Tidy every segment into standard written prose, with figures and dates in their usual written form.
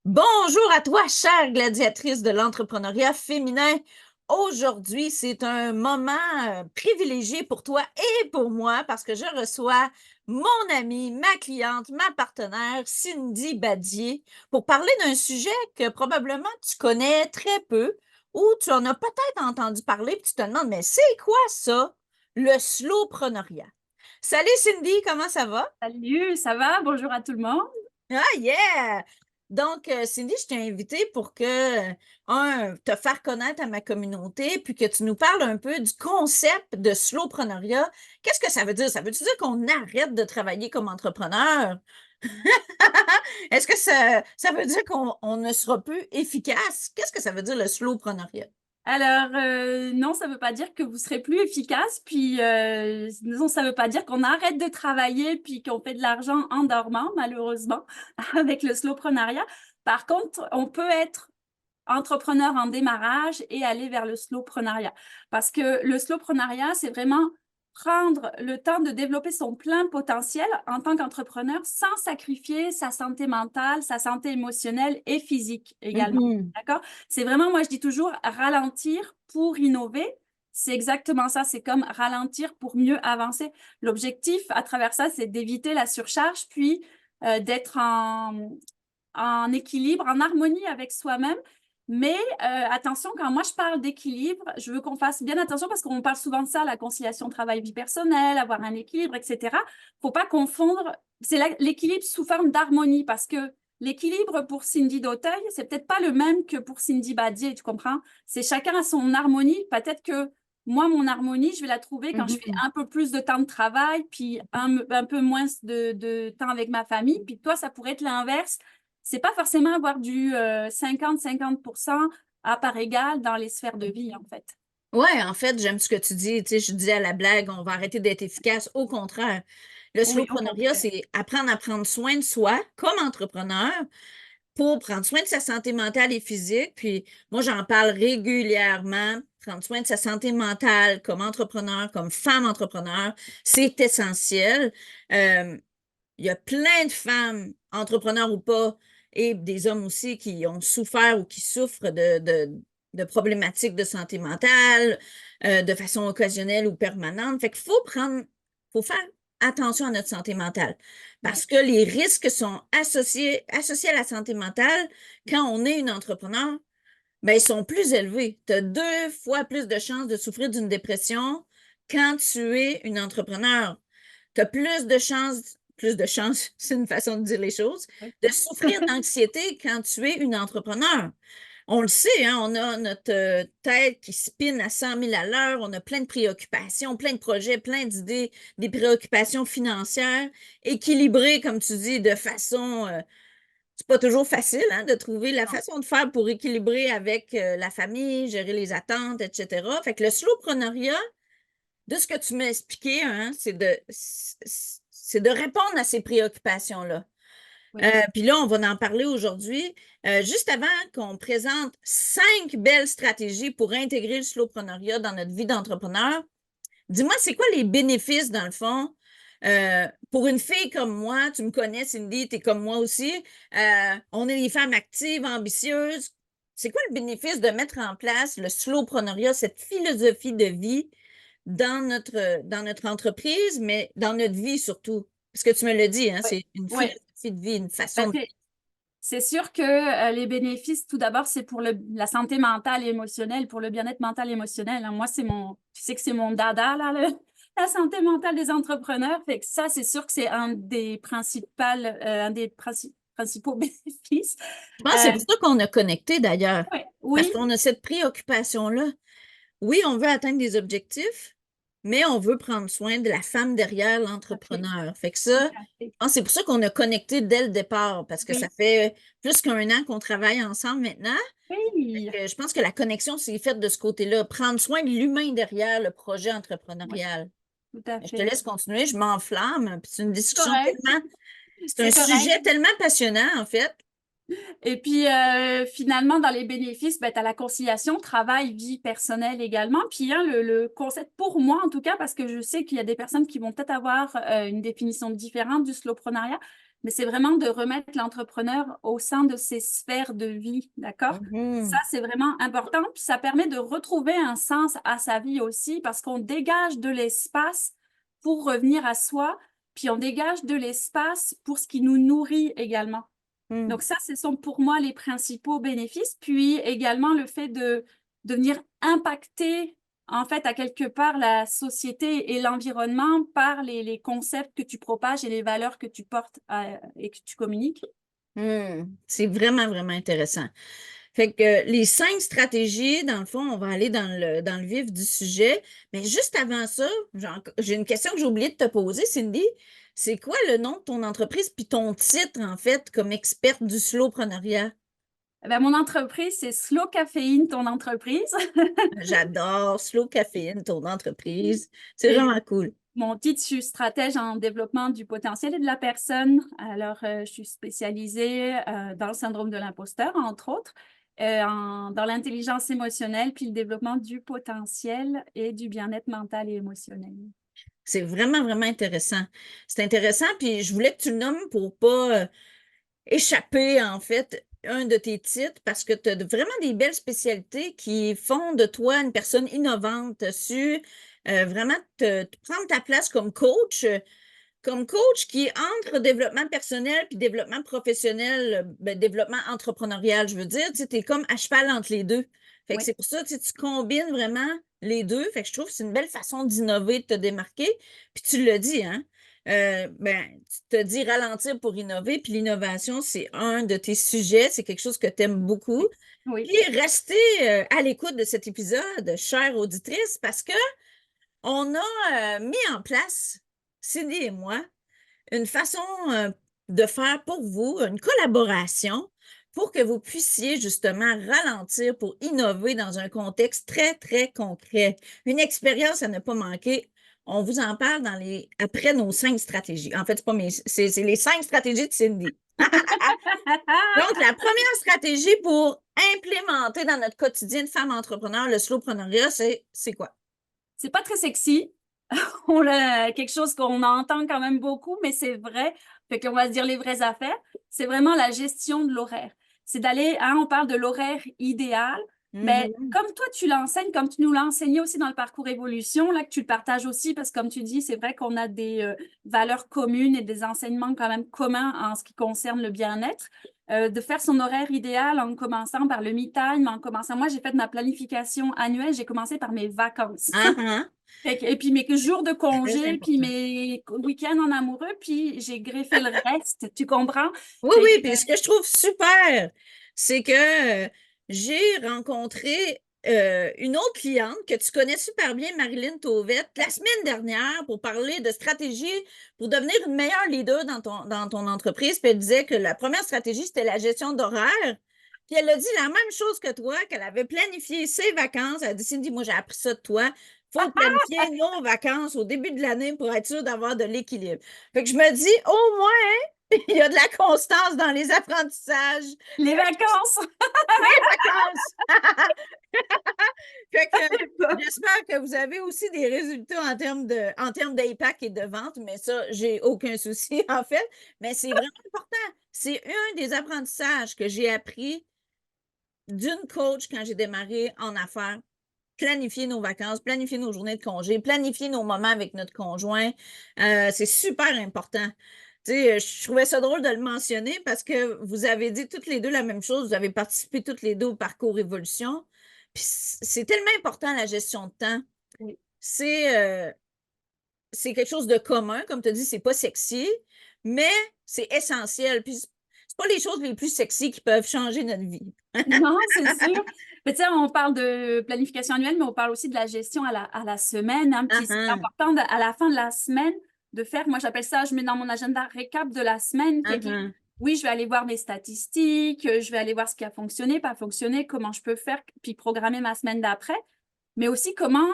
Bonjour à toi, chère gladiatrice de l'entrepreneuriat féminin. Aujourd'hui, c'est un moment privilégié pour toi et pour moi parce que je reçois mon amie, ma cliente, ma partenaire, Cindy Badier, pour parler d'un sujet que probablement tu connais très peu ou tu en as peut-être entendu parler puis tu te demandes, mais c'est quoi ça? Le slowpreneuriat. Salut Cindy, comment ça va? Salut, ça va? Bonjour à tout le monde. Ah, yeah! Donc, Cindy, je t'ai invitée pour te faire connaître à ma communauté, puis que tu nous parles un peu du concept de slowpreneuriat. Qu'est-ce que ça veut dire? Ça veut dire qu'on arrête de travailler comme entrepreneur? Est-ce que ça veut dire qu'on ne sera plus efficace? Qu'est-ce que ça veut dire le slowpreneuriat? Alors, non, ça ne veut pas dire que vous serez plus efficace, puis non, ça ne veut pas dire qu'on arrête de travailler puis qu'on fait de l'argent en dormant, malheureusement, avec le slowpreneuriat. Par contre, on peut être entrepreneur en démarrage et aller vers le slowpreneuriat. Parce que le slowpreneuriat, c'est vraiment prendre le temps de développer son plein potentiel en tant qu'entrepreneur sans sacrifier sa santé mentale, sa santé émotionnelle et physique également. Mhm. D'accord? C'est vraiment, moi, je dis toujours ralentir pour innover. C'est exactement ça. C'est comme ralentir pour mieux avancer. L'objectif à travers ça, c'est d'éviter la surcharge, puis d'être en équilibre, en harmonie avec soi-même. Mais attention, quand moi je parle d'équilibre, je veux qu'on fasse bien attention parce qu'on parle souvent de ça, la conciliation travail-vie personnelle, avoir un équilibre, etc. Faut pas confondre, c'est l'équilibre sous forme d'harmonie parce que l'équilibre pour Cindy d'Auteuil, c'est peut-être pas le même que pour Cindy Badier, tu comprends? C'est chacun à son harmonie. Peut-être que moi, mon harmonie, je vais la trouver quand je fais Mhm. un peu plus de temps de travail, puis un peu moins de temps avec ma famille. Puis toi, ça pourrait être l'inverse, c'est pas forcément avoir du 50-50% à part égale dans les sphères de vie, en fait. Ouais, en fait, j'aime ce que tu dis. Tu sais, je disais à la blague, on va arrêter d'être efficace. Au contraire, le Oui, au slowpreneuriat, contraire. c'est apprendre à prendre soin de soi comme entrepreneur pour prendre soin de sa santé mentale et physique. Puis moi, j'en parle régulièrement. Prendre soin de sa santé mentale comme entrepreneur, comme femme entrepreneur, c'est essentiel. Euh, il y a plein de femmes, entrepreneurs ou pas, et des hommes aussi qui ont souffert ou qui souffrent de problématiques de santé mentale, de façon occasionnelle ou permanente. Fait qu'il faut faire attention à notre santé mentale Ouais. parce que les risques sont associés à la santé mentale quand on est une entrepreneur, ben, ils sont plus élevés. Tu as 2 fois plus de chances de souffrir d'une dépression quand tu es une entrepreneur. Tu as plus de chances, c'est une façon de dire les choses, Ouais. de souffrir d'anxiété quand tu es une entrepreneur. On le sait, hein, on a notre tête qui spinne à 100 000 à l'heure, on a plein de préoccupations, plein de projets, plein d'idées, des préoccupations financières, équilibrées, comme tu dis, de façon c'est pas toujours facile hein, de trouver la Non. façon de faire pour équilibrer avec la famille, gérer les attentes, etc. Fait que le slowpreneuriat, de ce que tu m'as expliqué, hein, c'est de répondre à ces préoccupations-là. Oui. Puis là, on va en parler aujourd'hui. Juste avant qu'on présente 5 belles stratégies pour intégrer le slowpreneuriat dans notre vie d'entrepreneur, dis-moi, c'est quoi les bénéfices, dans le fond, pour une fille comme moi, tu me connais, Cindy, tu es comme moi aussi, on est des femmes actives, ambitieuses. C'est quoi le bénéfice de mettre en place le slowpreneuriat, cette philosophie de vie dans notre entreprise, mais dans notre vie surtout? Parce que tu me le dis, hein, Ouais. c'est une Ouais. philosophie de vie, une Ben, façon de... c'est sûr que les bénéfices, tout d'abord, c'est pour la santé mentale et émotionnelle, pour le bien-être mental et émotionnel, hein. Moi, tu sais que c'est mon dada, là, la santé mentale des entrepreneurs. Fait que ça, c'est sûr que c'est un des principaux bénéfices. Je pense que c'est Euh, pour ça qu'on a connecté d'ailleurs, ouais, parce oui, qu'on a cette préoccupation-là. Oui, on veut atteindre des objectifs, mais on veut prendre soin de la femme derrière tout à fait, l'entrepreneur. Fait que tout ça, à fait. je pense que c'est pour ça qu'on a connecté dès le départ, parce que ça Oui, fait plus qu'1 an qu'on travaille ensemble maintenant. oui, Je pense que la connexion s'est faite de ce côté-là, prendre soin de l'humain derrière le projet oui, entrepreneurial. tout à Je te fait. laisse continuer, je m'enflamme, puis C'est correct, c'est un c'est correct. sujet tellement passionnant, en fait. Et puis, finalement, dans les bénéfices, ben, tu as la conciliation travail, vie personnelle également. Puis, hein, le concept, pour moi en tout cas, parce que je sais qu'il y a des personnes qui vont peut-être avoir une définition différente du slowpreneuriat, mais c'est vraiment de remettre l'entrepreneur au sein de ses sphères de vie, d'accord? Ça, Mhm. c'est vraiment important. Puis ça permet de retrouver un sens à sa vie aussi parce qu'on dégage de l'espace pour revenir à soi, puis on dégage de l'espace pour ce qui nous nourrit également. Mhm. Donc ça, ce sont pour moi les principaux bénéfices. Puis également le fait de venir impacter en fait à quelque part la société et l'environnement par les concepts que tu propages et les valeurs que tu portes et que tu communiques. C'est vraiment, vraiment intéressant. Fait que les 5 stratégies, dans le fond, on va aller dans le vif du sujet. Mais juste avant ça, j'ai une question que j'ai oublié de te poser, Cindy. C'est quoi le nom de ton entreprise puis ton titre, en fait, comme experte du slowpreneuriat? Ben, mon entreprise, c'est Slow Caféine, ton entreprise. J'adore Slow Caffeine, ton entreprise. C'est Et vraiment cool. mon titre, je suis stratège en développement du potentiel et de la personne. Alors, je suis spécialisée dans le syndrome de l'imposteur, entre autres, dans l'intelligence émotionnelle, puis le développement du potentiel et du bien-être mental et émotionnel. C'est vraiment, vraiment intéressant. C'est intéressant, puis je voulais que tu le nommes pour pas échapper, en fait, un de tes titres, parce que tu as vraiment des belles spécialités qui font de toi une personne innovante. Tu as su vraiment te prendre ta place comme coach qui est entre développement personnel puis développement professionnel, ben, développement entrepreneurial, je veux dire, tu es comme à cheval entre les deux. Fait que Oui, c'est pour ça, tu combines vraiment les deux. Fait que je trouve que c'est une belle façon d'innover, de te démarquer. Puis tu l'as dit, hein? Ben, tu te dis ralentir pour innover, puis l'innovation, c'est un de tes sujets, c'est quelque chose que tu aimes beaucoup. oui. Puis restez à l'écoute de cet épisode, chère auditrice, parce que on a mis en place, Cindy et moi, une façon de faire pour vous, une collaboration pour que vous puissiez justement ralentir pour innover dans un contexte très, très concret. Une expérience à ne pas manquer. On vous en parle après nos 5 stratégies. En fait, c'est les 5 stratégies de Cindy. Donc, la première stratégie pour implémenter dans notre quotidien de femme entrepreneur le slowpreneuriat, c'est quoi? C'est pas très sexy. On a quelque chose qu'on entend quand même beaucoup, mais c'est vrai. Fait qu'on va se dire les vraies affaires. C'est vraiment la gestion de l'horaire. C'est d'aller, hein, on parle de l'horaire idéal, mais Mhm. comme toi, tu l'enseignes, comme tu nous l'as enseigné aussi dans le parcours évolution, là, que tu le partages aussi, parce que comme tu dis, c'est vrai qu'on a des valeurs communes et des enseignements quand même communs en ce qui concerne le bien-être. De faire son horaire idéal en commençant par le me-time, en commençant. Moi, j'ai fait ma planification annuelle, j'ai commencé par mes vacances. Ah, ah. Et puis mes jours de Très congé, puis important. mes week-ends en amoureux, puis j'ai greffé le reste, tu comprends? Oui, Fait oui, que, puis ce que je trouve super, c'est que j'ai rencontré une autre cliente que tu connais super bien, Marilyn Tauvette, la semaine dernière pour parler de stratégie pour devenir une meilleure leader dans ton entreprise. Puis elle disait que la première stratégie, c'était la gestion d'horaire. Puis elle a dit la même chose que toi, qu'elle avait planifié ses vacances. Elle a dit, Cindy, moi j'ai appris ça de toi. Il faut planifier nos vacances au début de l'année pour être sûr d'avoir de l'équilibre. Fait que je me dis, au moins, il y a de la constance dans les apprentissages, les vacances! les vacances. Fait que j'espère que vous avez aussi des résultats en termes d'impact et de vente, mais ça, j'ai aucun souci en fait. Mais c'est vraiment important. C'est un des apprentissages que j'ai appris d'une coach quand j'ai démarré en affaires. Planifier nos vacances, planifier nos journées de congé, planifier nos moments avec notre conjoint. C'est super important. Tu sais, je trouvais ça drôle de le mentionner parce que vous avez dit toutes les deux la même chose. Vous avez participé toutes les deux au parcours Évolution. Puis c'est tellement important la gestion de temps. Oui. C'est c'est quelque chose de commun, comme tu as dit, c'est pas sexy, mais c'est essentiel. Puis c'est pas les choses les plus sexy qui peuvent changer notre vie. Non, c'est sûr. Mais tu sais, on parle de planification annuelle, mais on parle aussi de la gestion à la semaine, hein. Ah, Puis c'est ah, important à la fin de la semaine de faire, moi j'appelle ça, je mets dans mon agenda récap de la semaine. ah, Fait que ah. oui, je vais aller voir mes statistiques, je vais aller voir ce qui a fonctionné, pas fonctionné, comment je peux faire, puis programmer ma semaine d'après. Mais aussi comment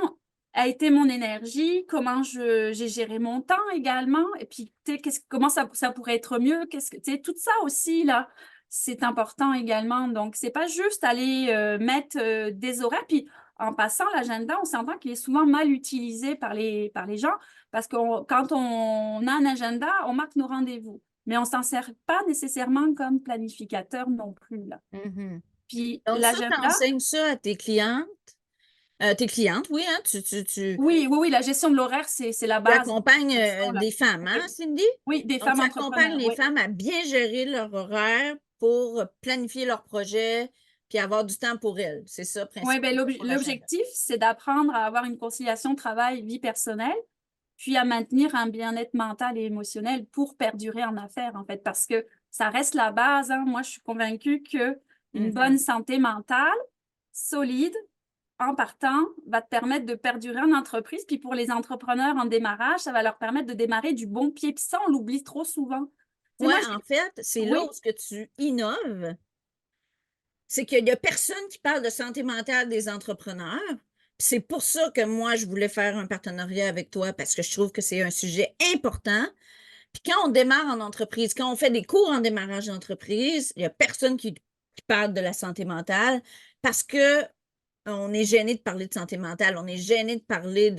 a été mon énergie, comment j'ai géré mon temps également, et puis tu sais, comment ça pourrait être mieux, tu sais, tout ça aussi, là, c'est important également. Donc, c'est pas juste aller mettre des horaires, puis en passant l'agenda, on s'entend qu'il est souvent mal utilisé par les gens, parce que quand on a un agenda, on marque nos rendez-vous. mais on s'en sert pas nécessairement comme planificateur non plus, là. Mhm. Puis Donc, ça, tu l'agenda, enseignes ça à tes clientes, oui, hein? oui, oui, oui, la gestion de l'horaire, c'est la Tu base. accompagnes Là. des femmes, hein, Oui, Cindy? oui, des Donc, femmes tu accompagnes entrepreneurs, les oui. femmes à bien gérer leur horaire pour planifier leurs projets puis avoir du temps pour elles. C'est ça, Oui, ben, principalement, pour l'agenda. l'objectif, c'est d'apprendre à avoir une conciliation travail-vie personnelle, puis à maintenir un bien-être mental et émotionnel pour perdurer en affaires, en fait, parce que ça reste la base, hein. Moi, je suis convaincue que une bonne santé mentale, solide, en partant, va te permettre de perdurer en entreprise. Puis pour les entrepreneurs en démarrage, ça va leur permettre de démarrer du bon pied. Puis ça, on l'oublie trop souvent. Tu sais, Oui, moi, en fait, c'est oui, là où ce que tu innoves, c'est qu'il n'y a personne qui parle de santé mentale des entrepreneurs. C'est pour ça que moi, je voulais faire un partenariat avec toi parce que je trouve que c'est un sujet important. Puis quand on démarre en entreprise, quand on fait des cours en démarrage d'entreprise, il n'y a personne qui parle de la santé mentale parce que on est gêné de parler de santé mentale, on est gêné de parler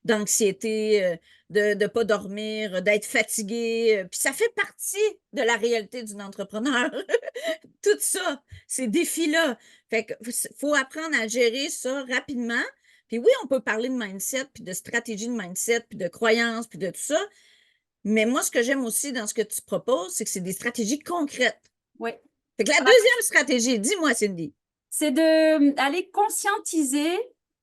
d'anxiété, de ne pas dormir, d'être fatigué. Puis ça fait partie de la réalité d'une entrepreneur. Tout ça, ces défis-là. Fait que faut apprendre à gérer ça rapidement. Puis oui, on peut parler de mindset, puis de stratégie de mindset, puis de croyances, puis de tout ça. Mais moi, ce que j'aime aussi dans ce que tu proposes, c'est que c'est des stratégies concrètes. oui. Fait que la deuxième stratégie, dis-moi, Cindy. C'est d'aller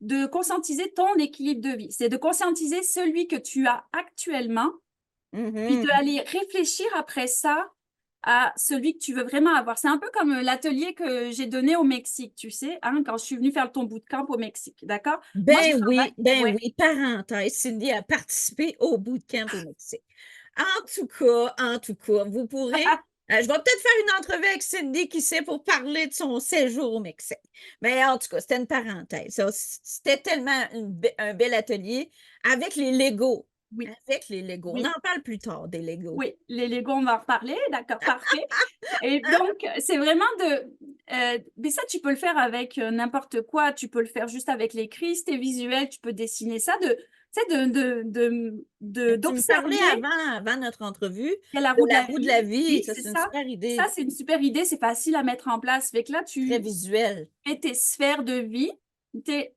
de conscientiser ton équilibre de vie. C'est de conscientiser celui que tu as actuellement, puis Mhm. d'aller réfléchir après ça à celui que tu veux vraiment avoir. C'est un peu comme l'atelier que j'ai donné au Mexique, tu sais, hein, quand je suis venue faire ton bootcamp au Mexique, d'accord? Moi, je travaille, Ben ouais. oui, parenthèse, Cindy a participé au bootcamp au Mexique. En tout cas, vous pourrez, je vais peut-être faire une entrevue avec Cindy, qui sait, pour parler de son séjour au Mexique. Mais en tout cas, c'était une parenthèse. C'était tellement un bel atelier avec les Legos. Oui, Avec les Legos. On oui. en parle plus tard des Legos. Oui, les Legos, on va en reparler, d'accord, parfait. Et donc, c'est vraiment mais ça, tu peux le faire avec n'importe quoi. Tu peux le faire juste avec l'écrit, si t'es visuel, tu peux dessiner ça, tu sais, Tu me parlais d'observer avant notre entrevue la de roue de la la roue de vie. la vie. Oui, Ça, c'est c'est une ça. super Ça, idée. c'est une super idée, c'est facile à mettre en place. Fait que là, Très tu visuel. fais tes sphères de vie.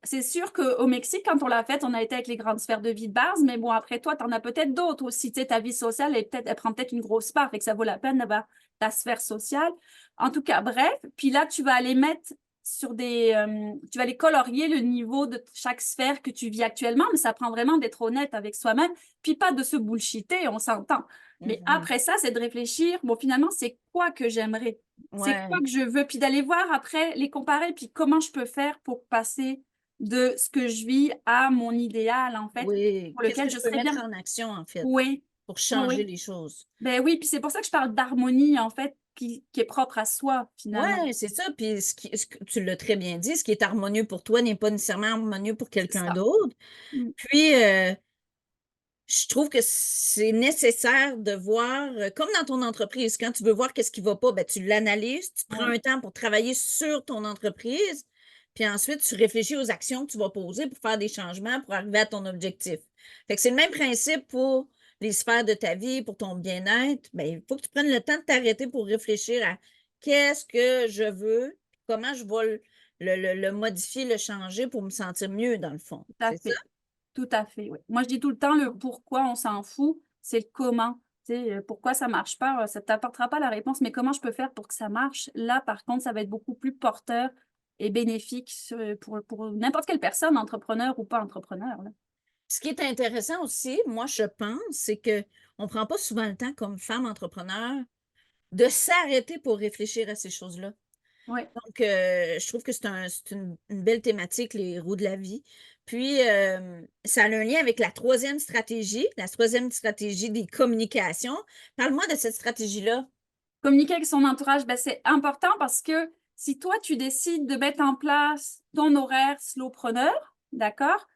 C'est sûr qu'au Mexique, quand on l'a fait, on a été avec les grandes sphères de vie de base, mais bon, après toi, tu en as peut-être d'autres aussi. Tu sais, ta vie sociale, elle prend peut-être une grosse part, fait que ça vaut la peine d'avoir ta sphère sociale. En tout cas, bref, puis là, tu vas aller mettre tu vas aller colorier le niveau de chaque sphère que tu vis actuellement, mais ça prend vraiment d'être honnête avec soi-même, puis pas de se bullshiter, on s'entend. Mais Mhm. après ça, c'est de réfléchir, bon, finalement, c'est quoi que j'aimerais? C'est quoi Ouais. que je veux? Puis d'aller voir après, les comparer, puis comment je peux faire pour passer de ce que je vis à mon idéal, en fait, Oui. pour Qu'est-ce lequel que je je peux serais mettre bien. en action, en fait, Oui, pour oui, changer oui. les choses? Ben oui, puis c'est pour ça que je parle d'harmonie, en fait, qui est propre à soi, finalement. Ouais, c'est ça. Puis tu l'as très bien dit, ce qui est harmonieux pour toi n'est pas nécessairement harmonieux pour C'est quelqu'un ça. d'autre. Mm. Puis, je trouve que c'est nécessaire de voir, comme dans ton entreprise, quand tu veux voir qu'est-ce qui ne va pas, ben, tu l'analyses, tu prends Oui, un temps pour travailler sur ton entreprise, puis ensuite, tu réfléchis aux actions que tu vas poser pour faire des changements pour arriver à ton objectif. Fait que c'est le même principe pour les sphères de ta vie, pour ton bien-être. Ben, il faut que tu prennes le temps de t'arrêter pour réfléchir à qu'est-ce que je veux, comment je vais le modifier, le changer pour me sentir mieux, dans le fond. tout à C'est ça? fait. Tout à fait, oui. Moi, je dis tout le temps, le pourquoi, on s'en fout, c'est le comment. Tu sais, pourquoi ça marche pas, ça ne t'apportera pas la réponse, mais comment je peux faire pour que ça marche? Là, par contre, ça va être beaucoup plus porteur et bénéfique pour n'importe quelle personne, entrepreneur ou pas entrepreneur, là. Ce qui est intéressant aussi, moi, je pense, c'est qu'on ne prend pas souvent le temps, comme femme entrepreneur, de s'arrêter pour réfléchir à ces choses-là. Oui. Donc, je trouve que c'est une belle thématique, les roues de la vie. Puis, ça a un lien avec la troisième stratégie des communications. Parle-moi de cette stratégie-là. Communiquer avec son entourage, ben, c'est important parce que si toi, tu décides de mettre en place ton horaire slowpreneur, d'accord?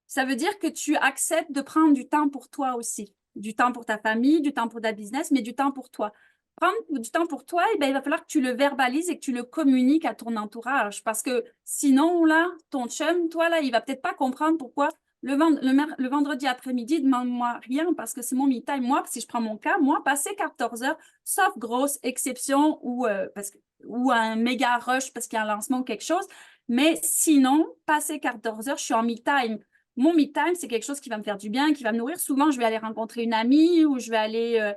Ça veut dire que tu acceptes de prendre du temps pour toi aussi. Du temps pour ta famille, du temps pour ta business, mais du temps pour toi. Prendre du temps pour toi, eh bien, il va falloir que tu le verbalises et que tu le communiques à ton entourage. Parce que sinon, là, ton chum, toi, là, il va peut-être pas comprendre pourquoi le vendredi après-midi, demande-moi rien parce que c'est mon me time. Moi, si je prends mon cas, moi, passer 14 heures, sauf grosse exception ou un méga rush parce qu'il y a un lancement ou quelque chose. Mais sinon, passer 14 heures, je suis en me time. Mon me time, c'est quelque chose qui va me faire du bien, qui va me nourrir. Souvent, je vais aller rencontrer une amie ou je vais aller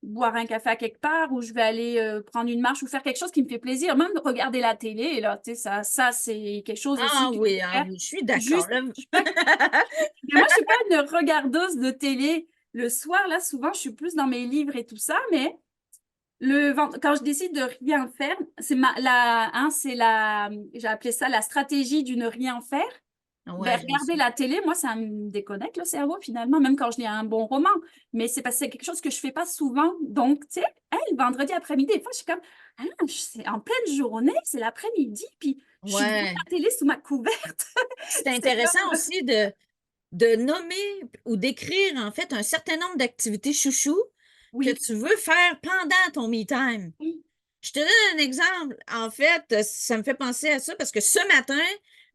boire un café à quelque part ou je vais aller prendre une marche ou faire quelque chose qui me fait plaisir. Même de regarder la télé, là, tu sais, ça c'est quelque chose aussi que je peux Ah faire. oui, je suis d'accord. Juste, je suis pas mais moi, je suis pas une regardeuse de télé. Le soir, là, souvent, je suis plus dans mes livres et tout ça, mais quand je décide de rien faire, j'ai appelé ça la stratégie du ne rien faire. Ben, Ouais, j'aime ça. regarder la télé, moi, ça me déconnecte le cerveau finalement, même quand je lis un bon roman. Mais c'est parce que c'est quelque chose que je fais pas souvent. Donc, tu sais, le vendredi après-midi, des fois, je suis comme, c'est en pleine journée, c'est l'après-midi, puis je suis devant Ouais. la télé sous ma couverte. C'est C'est intéressant comme, aussi de nommer ou d'écrire, en fait, un certain nombre d'activités chouchou que oui, tu veux faire pendant ton me time. oui, Je te donne un exemple. En fait, ça me fait penser à ça parce que ce matin,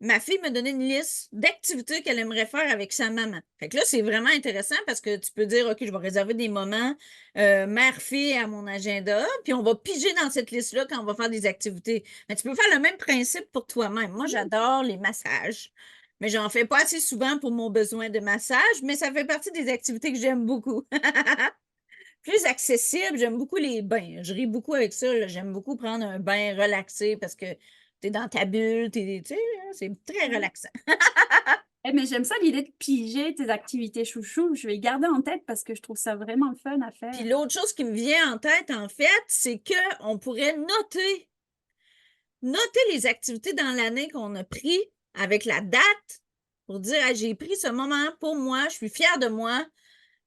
ma fille me donnait une liste d'activités qu'elle aimerait faire avec sa maman. Fait que là, c'est vraiment intéressant parce que tu peux dire, OK, je vais réserver des moments mère-fille à mon agenda, puis on va piger dans cette liste-là quand on va faire des activités. Mais tu peux faire le même principe pour toi-même. Moi, oui. j'adore les massages, mais j'en fais pas assez souvent pour mon besoin de massage, mais ça fait partie des activités que j'aime beaucoup. Plus accessible. J'aime beaucoup les bains. Je ris beaucoup avec ça, là. J'aime beaucoup prendre un bain relaxé parce que tu es dans ta bulle, tu sais, là, c'est très Oui. relaxant. Mais j'aime ça l'idée de piger tes activités chouchou. Je vais garder en tête parce que je trouve ça vraiment le fun à Puis faire. l'autre chose qui me vient en tête, en fait, c'est qu'on pourrait noter les activités dans l'année qu'on a pris avec la date pour dire, ah, j'ai pris ce moment pour moi, je suis fière de moi.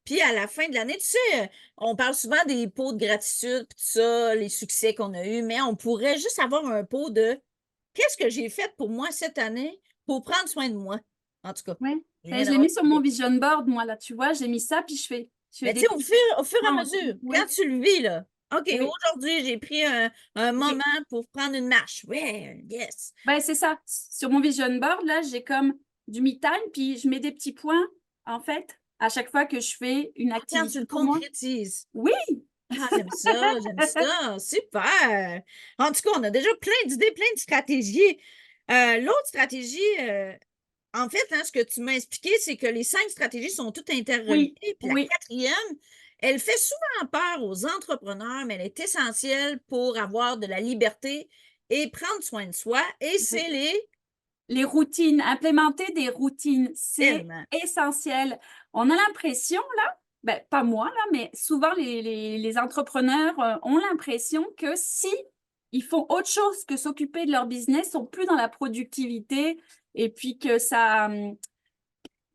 Puis à la fin de l'année, tu sais, on parle souvent des pots de gratitude, puis tout ça, les succès qu'on a eus, mais on pourrait juste avoir un pot de qu'est-ce que j'ai fait pour moi cette année pour prendre soin de moi. En tout cas, Oui. je viens Je l'ai d'avoir mis sur une mon idée. vision board, moi, là, tu vois, j'ai mis ça, puis je fais Mais tu des sais, petits au fur et à plans mesure, aussi. quand Oui, tu le vis, là, OK, oui. aujourd'hui, j'ai pris un J'ai- moment pour prendre une marche. Ouais, yes. Ben, c'est ça. Sur mon vision board, là, j'ai comme du me time, puis je mets des petits points, en fait, à chaque fois que je fais une Ah, quand tu activité le pour moi. concrétises. Oui! Ah, j'aime ça, super. En tout cas, on a déjà plein d'idées, plein de stratégies. L'autre stratégie, en fait, hein, ce que tu m'as expliqué, c'est que les 5 stratégies sont toutes interreliées. Oui, Puis la oui, quatrième, elle fait souvent peur aux entrepreneurs, mais elle est essentielle pour avoir de la liberté et prendre soin de soi. Et oui. c'est les Les routines, implémenter des routines, c'est tellement. essentiel. On a l'impression, là, ben, pas moi, là, mais souvent les entrepreneurs ont l'impression que si ils font autre chose que s'occuper de leur business, sont plus dans la productivité et puis que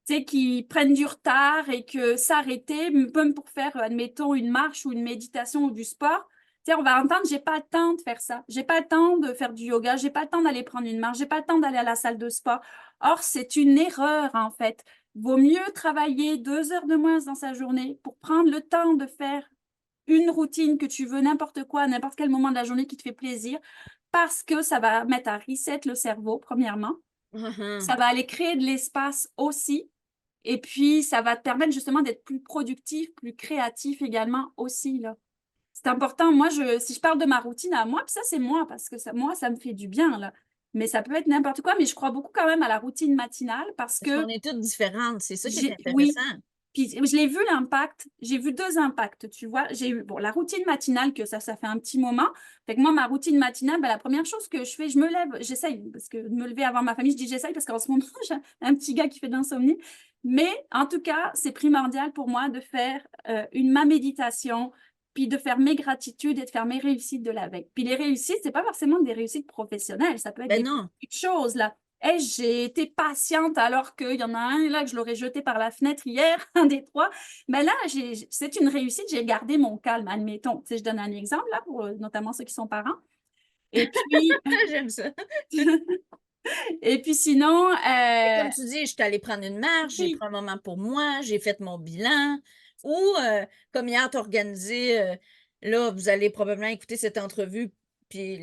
tu sais, qu'ils prennent du retard et que s'arrêter, même pour faire, admettons, une marche ou une méditation ou du sport, tu sais, on va entendre, j'ai pas le temps de faire ça, j'ai pas le temps de faire du yoga, j'ai pas le temps d'aller prendre une marche, j'ai pas le temps d'aller à la salle de sport. Or, c'est une erreur, en fait. Vaut mieux travailler 2 heures de moins dans sa journée pour prendre le temps de faire une routine que tu veux, n'importe quoi, à n'importe quel moment de la journée qui te fait plaisir, parce que ça va mettre à reset le cerveau, premièrement. Ça va aller créer de l'espace aussi. Et puis, ça va te permettre justement d'être plus productif, plus créatif également aussi, là. C'est important. Moi, si je parle de ma routine à moi, puis ça, c'est moi, parce que moi, ça me fait du bien, là. Mais ça peut être n'importe quoi, mais je crois beaucoup quand même à la routine matinale parce Parce qu'on que est toutes différentes. C'est ça qui est oui, intéressant. puis je l'ai vu l'impact, j'ai vu deux impacts, tu vois. J'ai eu, bon, la routine matinale, que ça fait un petit moment. Fait que moi, ma routine matinale, ben, la première chose que je fais, je me lève, j'essaye, parce que de me lever avant ma famille, je dis j'essaye parce qu'en ce moment, j'ai un petit gars qui fait de l'insomnie. Mais en tout cas, c'est primordial pour moi de faire ma méditation, puis de faire mes gratitudes et de faire mes réussites de la veille. Puis les réussites, c'est pas forcément des réussites professionnelles, ça peut être Ben des non. petites choses, là. Hey, j'ai été patiente alors qu'il y en a un là que je l'aurais jeté par la fenêtre hier, un des trois. Mais là, c'est une réussite, j'ai gardé mon calme, admettons. Tu sais, je donne un exemple là, pour notamment ceux qui sont parents. Et puis, J'aime ça. et puis sinon, Et comme tu dis, je suis allée prendre une marche, j'ai oui, pris un moment pour moi, j'ai fait mon bilan. Ou comme hier, tu as organisé, là, vous allez probablement écouter cette entrevue, puis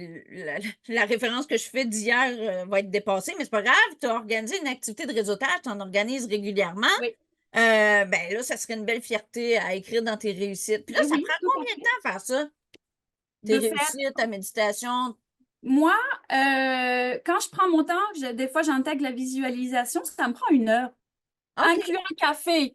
la référence que je fais d'hier va être dépassée, mais c'est pas grave, tu as organisé une activité de réseautage, tu en organises régulièrement. Oui, Ben là, ça serait une belle fierté à écrire dans tes réussites. Puis là, et ça oui, prend tout à combien de fait. temps à faire ça? Tes De faire, réussites, ta méditation? moi, quand je prends mon temps, des fois, j'intègre la visualisation, ça me prend 1 heure. OK. Inclure un café,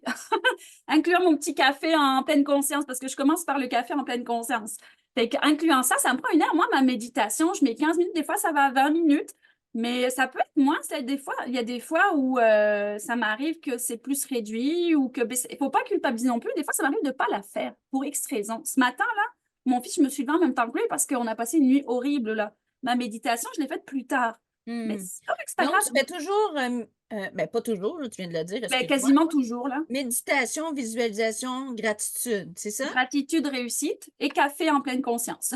inclure mon petit café en pleine conscience, parce que je commence par le café en pleine conscience. Fait incluant ça, ça me prend 1 heure. Moi, ma méditation, je mets 15 minutes, des fois, ça va à 20 minutes, mais ça peut être moins. Des fois, il y a des fois où ça m'arrive que c'est plus réduit ou que, il ne faut pas culpabiliser non plus. Des fois, ça m'arrive de ne pas la faire pour X raisons. Ce matin, là, mon fils, je me suis levée en même temps que lui parce qu'on a passé une nuit horrible, là. Ma méditation, je l'ai faite plus tard. Mais Hmm. c'est correct, c'est pas Donc, grave. tu fais toujours, ben pas toujours, là, tu viens de le dire, Ben, excuse-moi. quasiment toujours, là. Méditation, visualisation, gratitude, c'est ça? Gratitude, réussite et café en pleine conscience.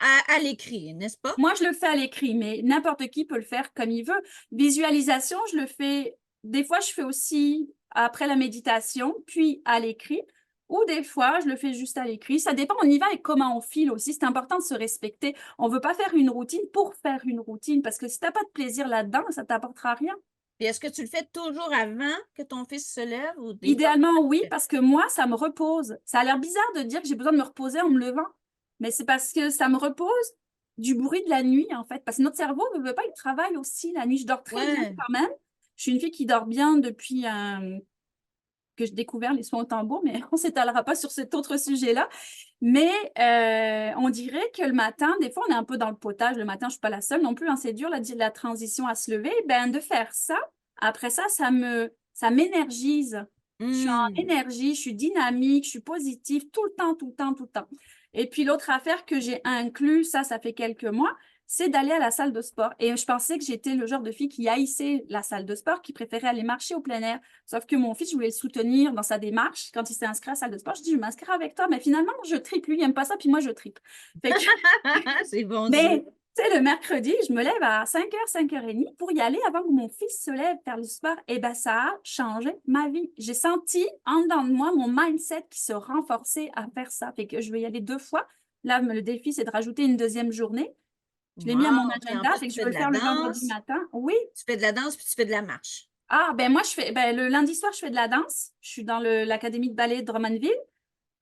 À l'écrit, n'est-ce pas? Moi, je le fais à l'écrit, mais n'importe qui peut le faire comme il veut. Visualisation, je le fais, des fois, je fais aussi après la méditation, puis à l'écrit, ou des fois, je le fais juste à l'écrit. Ça dépend, on y va et comment on file aussi. C'est important de se respecter. On ne veut pas faire une routine pour faire une routine, parce que si tu n'as pas de plaisir là-dedans, ça ne t'apportera rien. Puis est-ce que tu le fais toujours avant que ton fils se lève ou des fois? Idéalement, oui, parce que moi, ça me repose. Ça a l'air bizarre de dire que j'ai besoin de me reposer en me levant, mais c'est parce que ça me repose du bruit de la nuit, en fait. Parce que notre cerveau ne veut pas, il travaille aussi la nuit. Je dors très bien Ouais. quand même. Je suis une fille qui dort bien depuis que j'ai découvert les soins au tambour, mais on ne s'étalera pas sur cet autre sujet-là. Mais on dirait que le matin, des fois, on est un peu dans le potage. Le matin, je ne suis pas la seule non plus, hein, c'est dur la transition à se lever. Ben, de faire ça, après ça, ça m'énergise. Je suis en Hmm. énergie, je suis dynamique, je suis positive tout le temps, tout le temps, tout le temps. Et puis l'autre affaire que j'ai inclus, ça fait quelques mois, c'est d'aller à la salle de sport. Et je pensais que j'étais le genre de fille qui haïssait la salle de sport, qui préférait aller marcher au plein air. Sauf que mon fils, je voulais le soutenir dans sa démarche. Quand il s'est inscrit à la salle de sport, je dis, je m'inscris avec toi. Mais finalement, je tripe. Lui, il n'aime pas ça, puis moi, je tripe. Fait que, C'est bon dit. mais, tu sais, le mercredi, je me lève à 5h, 5h30 pour y aller avant que mon fils se lève faire le sport. Et bien, ça a changé ma vie. J'ai senti en dedans de moi mon mindset qui se renforçait à faire ça. Fait que je vais y aller 2 fois. Là, le défi, c'est de rajouter une deuxième journée. Je l'ai mis à mon Wow. Puis en agenda, plus, fait que tu je fais veux de le la faire le vendredi danse. matin. Oui. Tu fais de la danse puis tu fais de la marche. Ah, ben moi, le lundi soir, je fais de la danse. Je suis dans l'académie de ballet de Drummondville.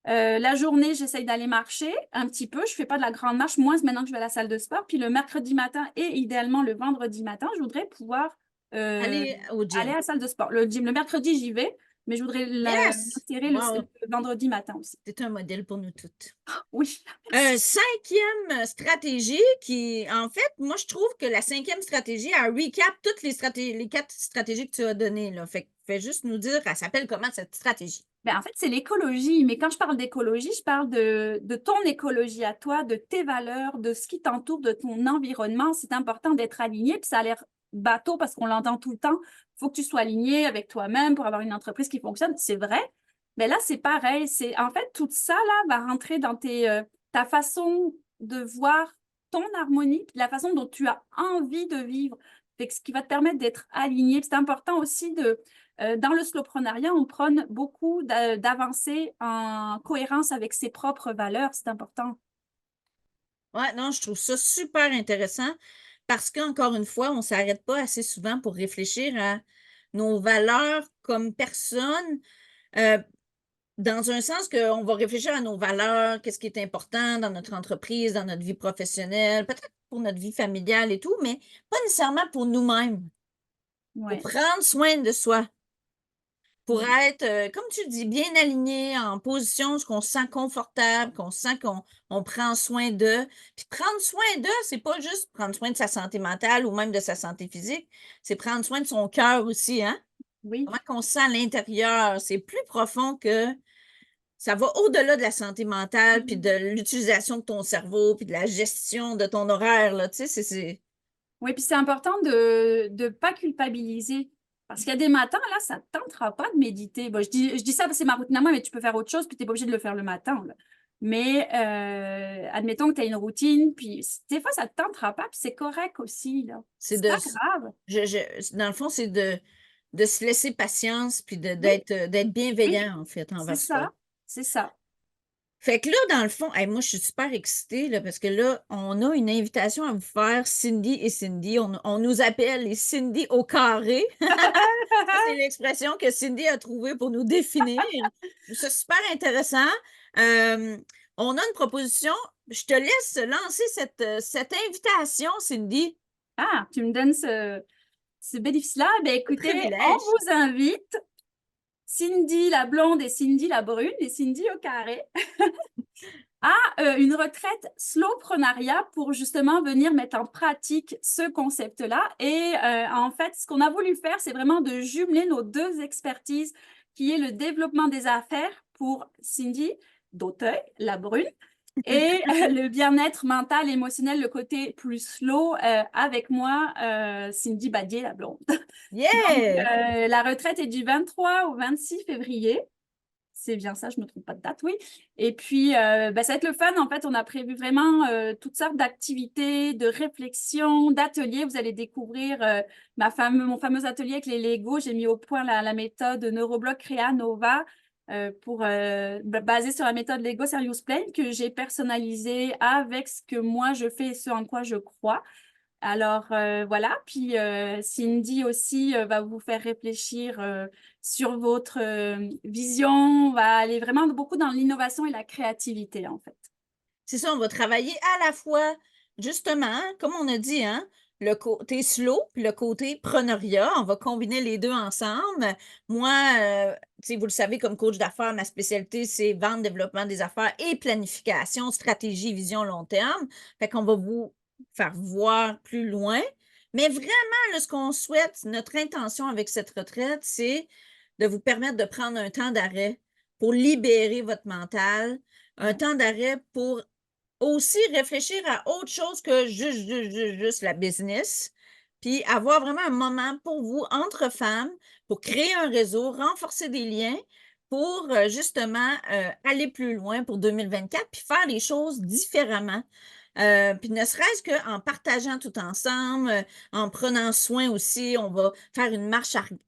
La journée, j'essaye d'aller marcher un petit peu. Je ne fais pas de la grande marche, moins maintenant que je vais à la salle de sport. Puis le mercredi matin et idéalement le vendredi matin, je voudrais pouvoir euh, Aller au aller à gym. la salle de sport. Le gym, le mercredi, j'y vais, mais je voudrais Yes! l'insérer Wow. le vendredi matin aussi. C'est un modèle pour nous toutes. Oui, merci. Cinquième stratégie qui, en fait, moi, je trouve que la cinquième stratégie, elle recap toutes les stratégies, les 4 stratégies que tu as données, là. Fait que fais juste nous dire, elle s'appelle comment cette stratégie? Ben, en fait, c'est l'écologie. Mais quand je parle d'écologie, je parle de ton écologie à toi, de tes valeurs, de ce qui t'entoure, de ton environnement. C'est important d'être aligné. Puis ça a l'air bateau parce qu'on l'entend tout le temps. Il faut que tu sois aligné avec toi-même pour avoir une entreprise qui fonctionne. C'est vrai. Mais là, c'est pareil. En fait, tout ça là va rentrer dans ta façon de voir ton harmonie, puis la façon dont tu as envie de vivre. Fait que ce qui va te permettre d'être aligné. C'est important aussi dans le slowprenariat, on prône beaucoup d'avancer en cohérence avec ses propres valeurs. C'est important. Ouais, non, je trouve ça super intéressant parce qu'encore une fois, on ne s'arrête pas assez souvent pour réfléchir à nos valeurs comme personne. Euh, Dans un sens qu'on va réfléchir à nos valeurs, qu'est-ce qui est important dans notre entreprise, dans notre vie professionnelle, peut-être pour notre vie familiale et tout, mais pas nécessairement pour nous-mêmes, pour Ouais. prendre soin de soi, pour Mm. être, comme tu dis, bien aligné, en position, ce qu'on se sent confortable, qu'on sent qu'on prend soin d'eux. Puis prendre soin d'eux, c'est pas juste prendre soin de sa santé mentale ou même de sa santé physique, c'est prendre soin de son cœur aussi, hein? Oui. Comment qu'on se sent à l'intérieur, c'est plus profond que ça va au-delà de la santé mentale, puis de l'utilisation de ton cerveau, puis de la gestion de ton horaire, là, tu sais, c'est... Oui, puis c'est important de ne pas culpabiliser. Parce qu'il y a des matins, là, ça ne te tentera pas de méditer. Bon, je dis ça parce que c'est ma routine à moi, mais tu peux faire autre chose, puis tu n'es pas obligé de le faire le matin, là. Mais admettons que tu as une routine, puis des fois, ça ne te tentera pas, puis c'est correct aussi, là. c'est C'est de... pas grave. Dans le fond, c'est de se laisser patience, puis Oui, d'être oui, bienveillant, en fait, c'est envers soi. ça. C'est ça. Fait que là, dans le fond, moi, je suis super excitée là, parce que là, on a une invitation à vous faire, Cindy et Cindy. On nous appelle les Cindy au carré. Ça, c'est l'expression que Cindy a trouvée pour nous définir. C'est super intéressant. Euh, on a une proposition. Je te laisse lancer cette invitation, Cindy. Ah, tu me donnes ce bénéfice-là. Ben, écoutez, on Privilège. vous invite, Cindy la blonde et Cindy la brune et Cindy au carré, à une retraite slowpreneuriat pour justement venir mettre en pratique ce concept-là. Et en fait, ce qu'on a voulu faire, c'est vraiment de jumeler nos deux expertises, qui est le développement des affaires pour Cindy d'Auteuil, la brune, et le bien-être mental, émotionnel, le côté plus slow avec moi, Cindy Badier, la blonde. Donc, Yeah! la retraite est du 23 au 26 février. C'est bien ça, je ne me trompe pas de date, oui. Et puis, ça va être le fun. En fait, on a prévu vraiment toutes sortes d'activités, de réflexions, d'ateliers. Vous allez découvrir mon fameux atelier avec les Legos. J'ai mis au point la méthode Neuroblock Créa Nova basée sur la méthode Lego Serious Play que j'ai personnalisée avec ce que moi je fais et ce en quoi je crois. Alors voilà, puis Cindy aussi va vous faire réfléchir sur votre vision, on va aller vraiment beaucoup dans l'innovation et la créativité en fait. C'est ça, on va travailler à la fois, justement, comme on a dit, hein, le côté slow puis le côté preneuriat. On va combiner les deux ensemble. Moi, vous le savez, comme coach d'affaires, ma spécialité, c'est vente, développement des affaires et planification, stratégie, vision long terme. Fait qu'on va vous faire voir plus loin. Mais vraiment, là, ce qu'on souhaite, notre intention avec cette retraite, c'est de vous permettre de prendre un temps d'arrêt pour libérer votre mental, un temps d'arrêt pour aussi réfléchir à autre chose que juste la business, puis avoir vraiment un moment pour vous, entre femmes, pour créer un réseau, renforcer des liens, pour justement aller plus loin pour 2024, puis faire les choses différemment. Puis ne serait-ce qu'en partageant tout ensemble, en prenant soin aussi, on va faire une marche afghane.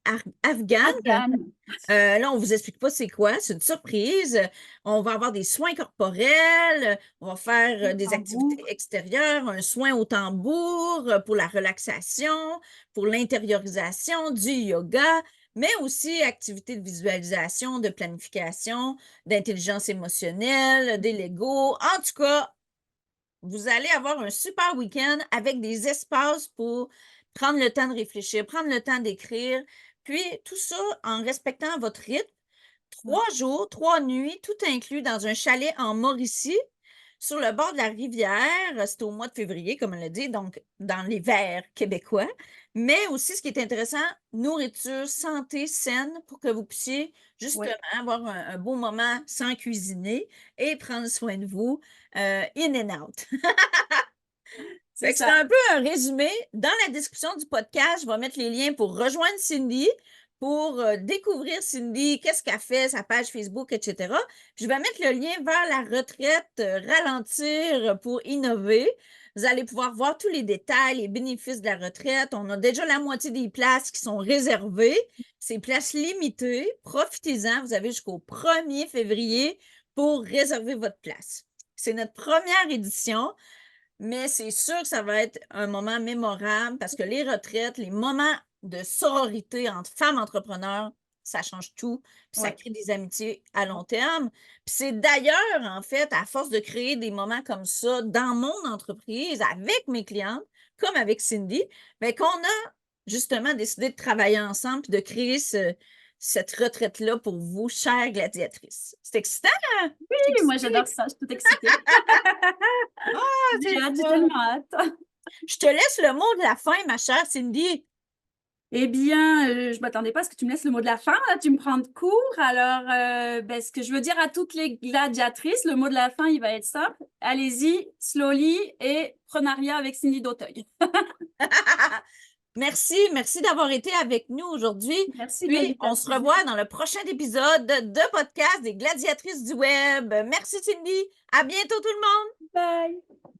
Afghane. Là, on ne vous explique pas c'est quoi, c'est une surprise. On va avoir des soins corporels, on va faire des activités Tambour. extérieures, un soin au tambour pour la relaxation, pour l'intériorisation, du yoga, mais aussi activités de visualisation, de planification, d'intelligence émotionnelle, des Legos. En tout cas, vous allez avoir un super week-end avec des espaces pour prendre le temps de réfléchir, prendre le temps d'écrire, puis tout ça en respectant votre rythme. 3 jours, 3 nuits, tout inclus dans un chalet en Mauricie, sur le bord de la rivière. C'est au mois de février, comme on l'a dit, donc dans les verts québécois. Mais aussi, ce qui est intéressant, nourriture, santé, saine, pour que vous puissiez justement Oui, avoir un beau moment sans cuisiner et prendre soin de vous, in and out. c'est Fait que c'est ça. un peu un résumé. Dans la description du podcast, je vais mettre les liens pour rejoindre Cindy, pour découvrir Cindy, qu'est-ce qu'elle fait, sa page Facebook, etc. Puis je vais mettre le lien vers la retraite Ralentir pour innover. Vous allez pouvoir voir tous les détails, les bénéfices de la retraite. On a déjà la moitié des places qui sont réservées. C'est places limitées. Profitez-en. Vous avez jusqu'au 1er février pour réserver votre place. C'est notre première édition. Mais c'est sûr que ça va être un moment mémorable parce que les retraites, les moments de sororité entre femmes entrepreneurs, ça change tout, puis ça Ouais. crée des amitiés à long terme. Puis c'est d'ailleurs, en fait, à force de créer des moments comme ça dans mon entreprise, avec mes clientes, comme avec Cindy, bien, qu'on a justement décidé de travailler ensemble puis de créer cette retraite-là pour vous, chères gladiatrices. C'est excitant, hein? Je suis Oui, moi j'adore excitée. ça, je suis toute excitée. Ah, c'est J'ai le hâte, j'ai fun. tellement hâte. Je te laisse le mot de la fin, ma chère Cindy. Eh bien, je m'attendais pas à ce que tu me laisses le mot de la fin. Là, tu me prends de court. Alors, ce que je veux dire à toutes les gladiatrices, le mot de la fin, il va être simple. Allez-y, slowly et preneuriat avec Cindy d'Auteuil. Merci d'avoir été avec nous aujourd'hui. Merci de Puis, on se l'invitation. revoit dans le prochain épisode de podcast des gladiatrices du web. Merci Cindy. À bientôt tout le monde. Bye.